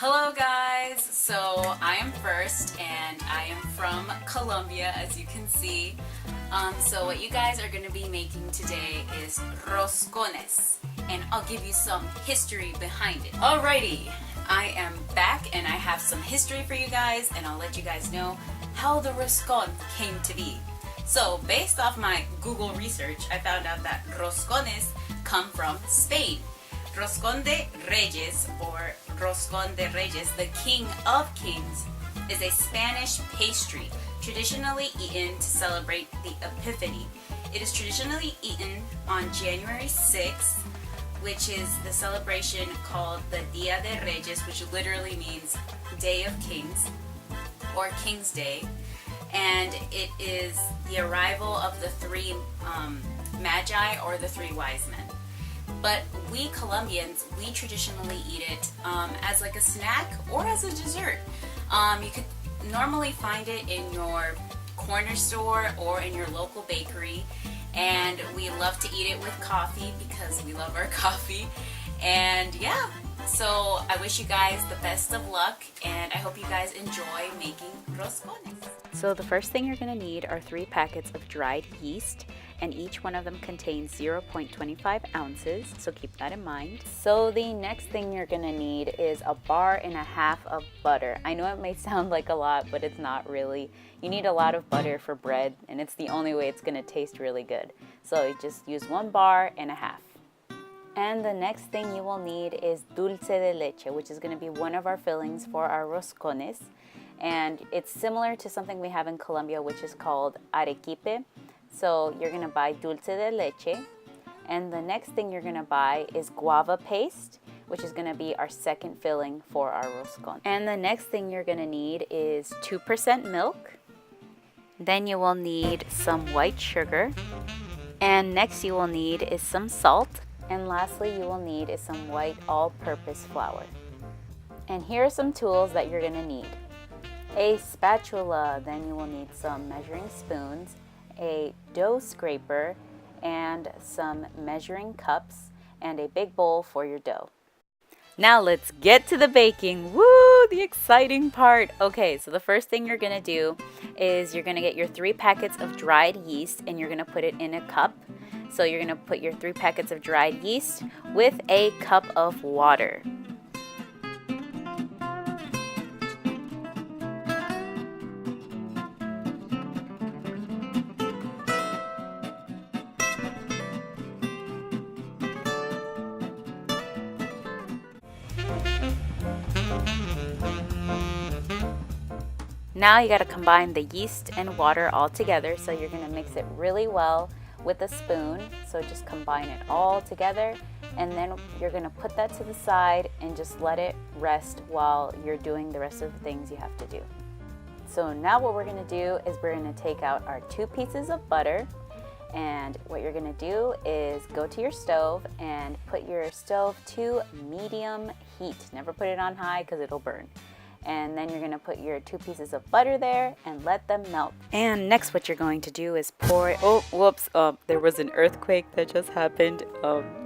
Hello guys! So I am first and I am from Colombia, as you can see. So what you guys are going to be making today is roscones, and I'll give you some history behind it. Alrighty, I am back and I have some history for you guys, and I'll let you guys know how the roscon came to be. So based off my Google research, I found out that roscones come from Spain. Roscón de Reyes, or Roscón de Reyes, the King of Kings, is a Spanish pastry traditionally eaten to celebrate the Epiphany. It is traditionally eaten on January 6th, which is the celebration called the Dia de Reyes, which literally means Day of Kings, or King's Day. And it is the arrival of the three magi, or the three wise men. But we Colombians, we traditionally eat it as like a snack or as a dessert. You could normally find it in your corner store or in your local bakery, and we love to eat it with coffee because we love our coffee. And yeah, so I wish you guys the best of luck, and I hope you guys enjoy making roscones. So the first thing you're going to need are 3 packets of dried yeast, and each one of them contains 0.25 ounces, so keep that in mind. So the next thing you're going to need is a bar and a half of butter. I know it may sound like a lot, but it's not really. You need a lot of butter for bread, and it's the only way it's going to taste really good. So you just use 1 bar and a half. And the next thing you will need is dulce de leche, which is going to be one of our fillings for our roscones. And it's similar to something we have in Colombia, which is called arequipe. So you're going to buy dulce de leche. And the next thing you're going to buy is guava paste, which is going to be our second filling for our roscon. And the next thing you're going to need is 2% milk. Then you will need some white sugar. And next you will need is some salt. And lastly, you will need is some white all-purpose flour. And here are some tools that you're going to need. A spatula, then you will need some measuring spoons, a dough scraper, and some measuring cups, and a big bowl for your dough. Now let's get to the baking. Woo, the exciting part. Okay, so the first thing you're gonna do is you're gonna get your 3 packets of dried yeast, and you're gonna put it in a cup. So you're gonna put your 3 packets of dried yeast with a cup of water. Now you got to combine the yeast and water all together, so you're going to mix it really well with a spoon. So just combine it all together, and then you're going to put that to the side and just let it rest while you're doing the rest of the things you have to do. So now what we're going to do is we're going to take out our 2 pieces of butter, and what you're going to do is go to your stove and put your stove to medium heat. Never put it on high because it'll burn. And then you're going to put your 2 pieces of butter there and let them melt. And next what you're going to do is pour it. Oh, whoops, there was an earthquake that just happened.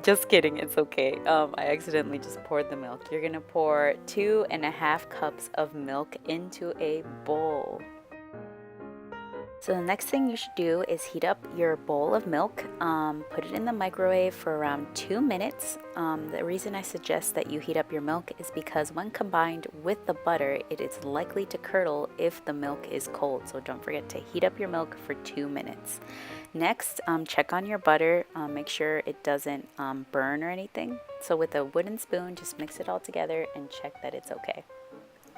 Just kidding, it's okay. I accidentally just poured the milk. You're going to pour 2.5 cups of milk into a bowl. So the next thing you should do is heat up your bowl of milk, put it in the microwave for around 2 minutes. The reason I suggest that you heat up your milk is because when combined with the butter, it is likely to curdle if the milk is cold. So don't forget to heat up your milk for 2 minutes. Next, check on your butter, make sure it doesn't burn or anything. So with a wooden spoon, just mix it all together and check that it's okay.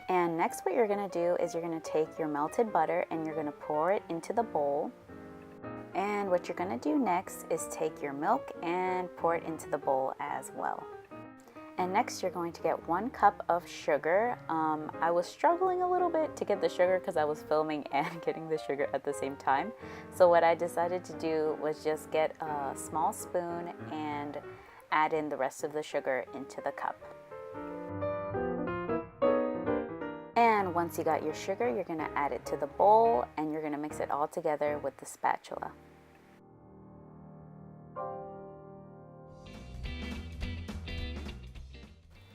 And next what you're going to do is you're going to take your melted butter and you're going to pour it into the bowl. And what you're going to do next is take your milk and pour it into the bowl as well. And next you're going to get 1 cup of sugar. I was struggling a little bit to get the sugar because I was filming and getting the sugar at the same time. So what I decided to do was just get a small spoon and add in the rest of the sugar into the cup. And once you got your sugar, you're going to add it to the bowl and you're going to mix it all together with the spatula.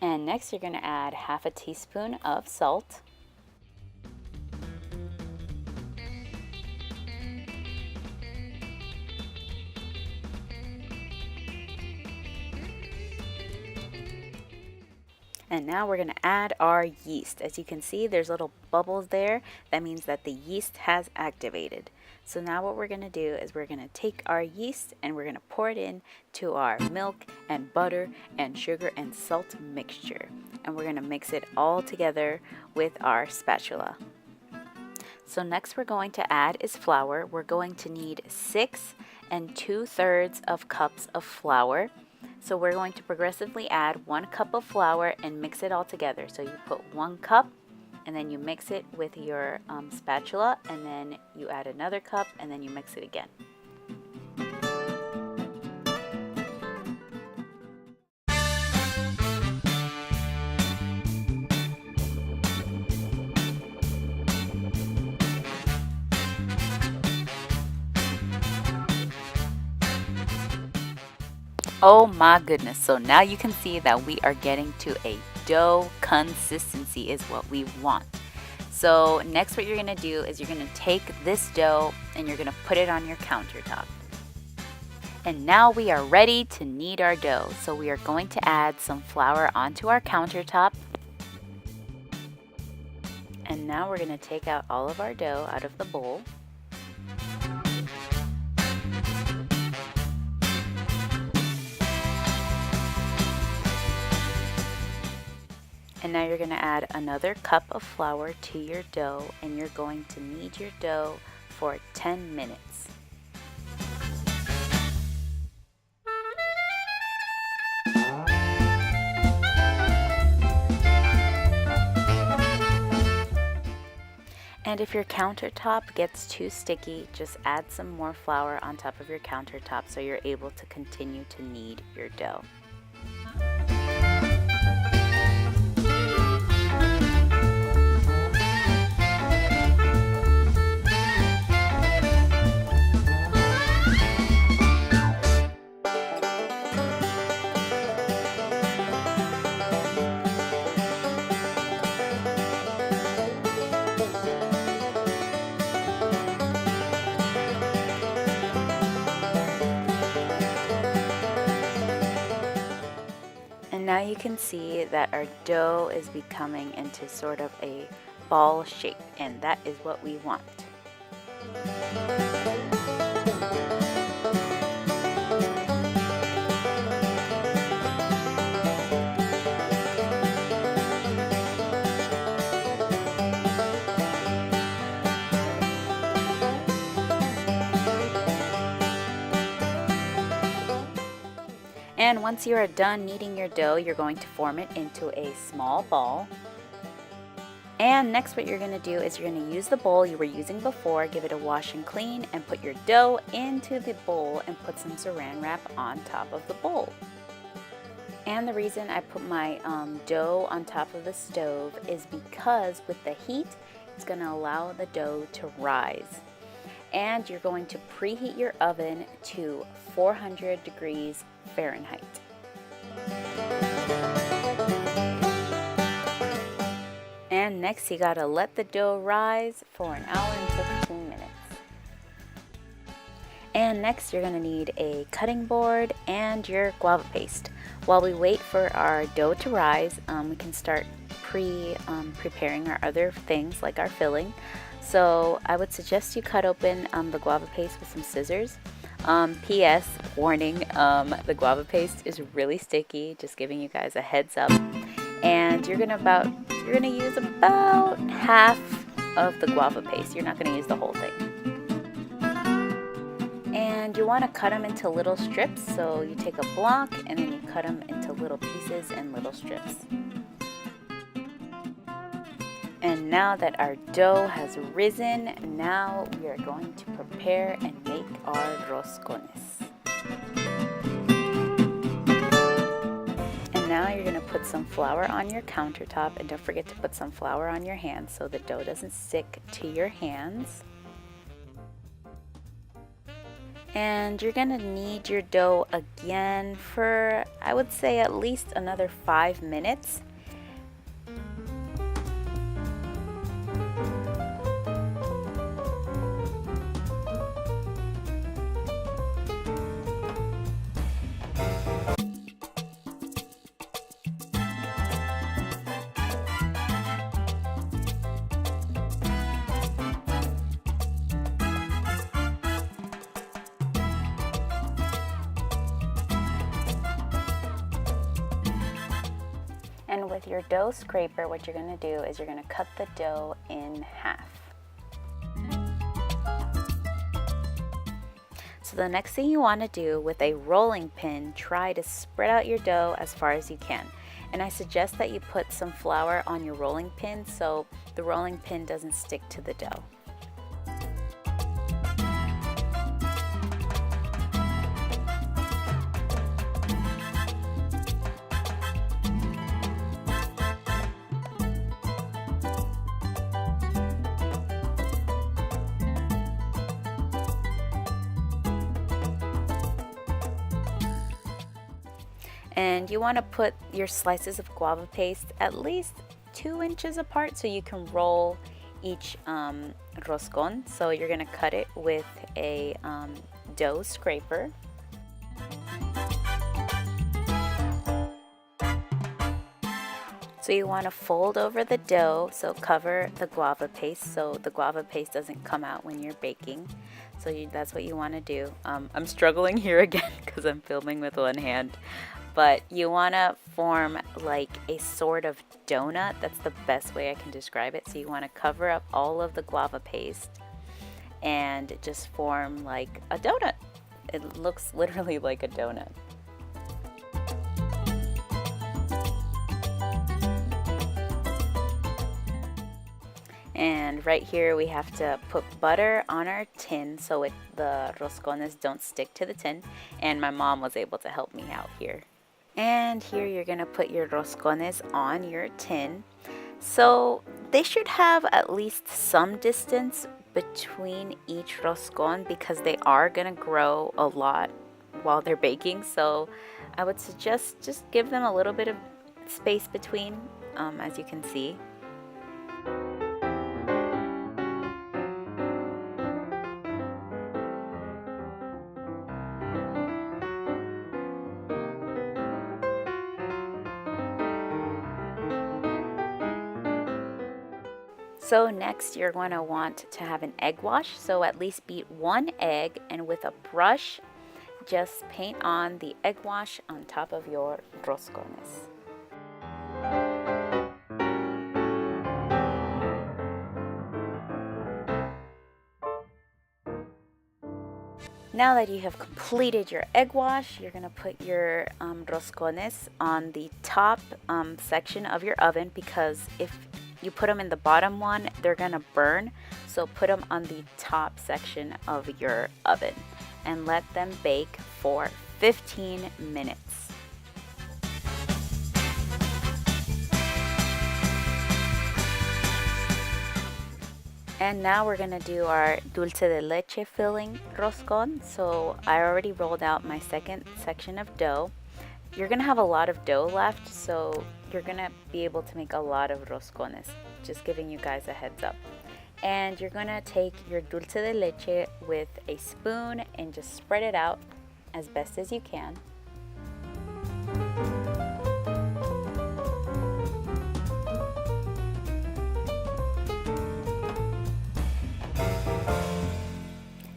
And next you're going to add half a teaspoon of salt. And now we're going to add our yeast. As you can see, there's little bubbles there. That means that the yeast has activated. So now what we're going to do is we're going to take our yeast and we're going to pour it in to our milk and butter and sugar and salt mixture. And we're going to mix it all together with our spatula. So next we're going to add is flour. We're going to need 6 2/3 of cups of flour. So we're going to progressively add 1 cup of flour and mix it all together. So you put 1 cup and then you mix it with your spatula, and then you add another cup and then you mix it again. Oh my goodness, so now you can see that we are getting to a dough consistency is what we want. So next what you're going to do is you're going to take this dough and you're going to put it on your countertop. And now we are ready to knead our dough. So we are going to add some flour onto our countertop. And now we're going to take out all of our dough out of the bowl. And now you're going to add another cup of flour to your dough, and you're going to knead your dough for 10 minutes. And if your countertop gets too sticky, just add some more flour on top of your countertop so you're able to continue to knead your dough. Now you can see that our dough is becoming into sort of a ball shape, and that is what we want. And once you are done kneading your dough, you're going to form it into a small ball. And next what you're going to do is you're going to use the bowl you were using before, give it a wash and clean, and put your dough into the bowl and put some saran wrap on top of the bowl. And the reason I put my dough on top of the stove is because with the heat, it's going to allow the dough to rise. And you're going to preheat your oven to 400 degrees Fahrenheit. And next you gotta let the dough rise for an hour and 15 minutes. And next you're gonna need a cutting board and your guava paste. While we wait for our dough to rise, we can start preparing our other things like our filling. So I would suggest you cut open the guava paste with some scissors. P.S. warning, the guava paste is really sticky, just giving you guys a heads up. And you're gonna use about half of the guava paste. You're not gonna use the whole thing. And you want to cut them into little strips, so you take a block and then you cut them into little pieces and little strips. And now that our dough has risen, now we are going to prepare and make our roscones. And now you're going to put some flour on your countertop, and don't forget to put some flour on your hands so the dough doesn't stick to your hands. And you're going to knead your dough again for, I would say, at least another 5 minutes. And with your dough scraper, what you're going to do is you're going to cut the dough in half. So the next thing you want to do with a rolling pin, try to spread out your dough as far as you can. And I suggest that you put some flour on your rolling pin so the rolling pin doesn't stick to the dough. And you want to put your slices of guava paste at least 2 inches apart so you can roll each roscon. So you're going to cut it with a dough scraper. So you want to fold over the dough, so cover the guava paste so the guava paste doesn't come out when you're baking. So that's what you want to do. I'm struggling here again because I'm filming with one hand. But you want to form like a sort of donut. That's the best way I can describe it. So you want to cover up all of the guava paste and just form like a donut. It looks literally like a donut. And right here we have to put butter on our tin so the roscones don't stick to the tin. And my mom was able to help me out here. And here you're going to put your roscones on your tin. So they should have at least some distance between each roscon because they are going to grow a lot while they're baking. So I would suggest just give them a little bit of space between, as you can see. So next you're going to want to have an egg wash, so at least beat 1 egg and with a brush just paint on the egg wash on top of your roscones. Now that you have completed your egg wash, you're going to put your roscones on the top section of your oven because if you put them in the bottom one, they're gonna burn. So put them on the top section of your oven and let them bake for 15 minutes. And now we're gonna do our dulce de leche filling roscon. So I already rolled out my second section of dough. You're gonna have a lot of dough left, so you're gonna be able to make a lot of roscones. Just giving you guys a heads up. And you're gonna take your dulce de leche with a spoon and just spread it out as best as you can.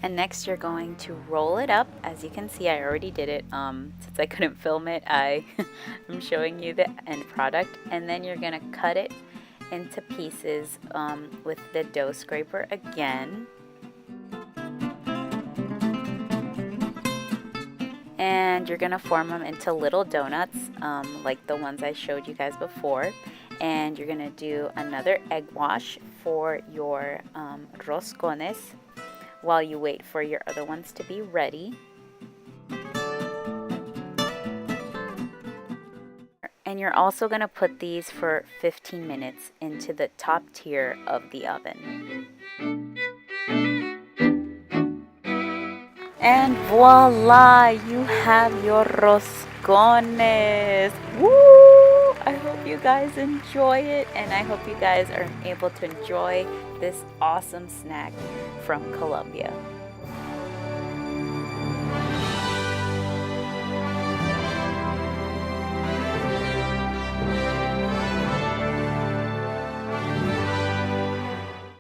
And next you're going to roll it up. As you can see, I already did it. Since I couldn't film it, I'm showing you the end product. And then you're gonna cut it into pieces with the dough scraper again. And you're gonna form them into little donuts like the ones I showed you guys before. And you're gonna do another egg wash for your roscones while you wait for your other ones to be ready. And you're also going to put these for 15 minutes into the top tier of the oven. And voila, you have your roscones. Woo! I hope you guys enjoy it, and I hope you guys are able to enjoy this awesome snack from Colombia.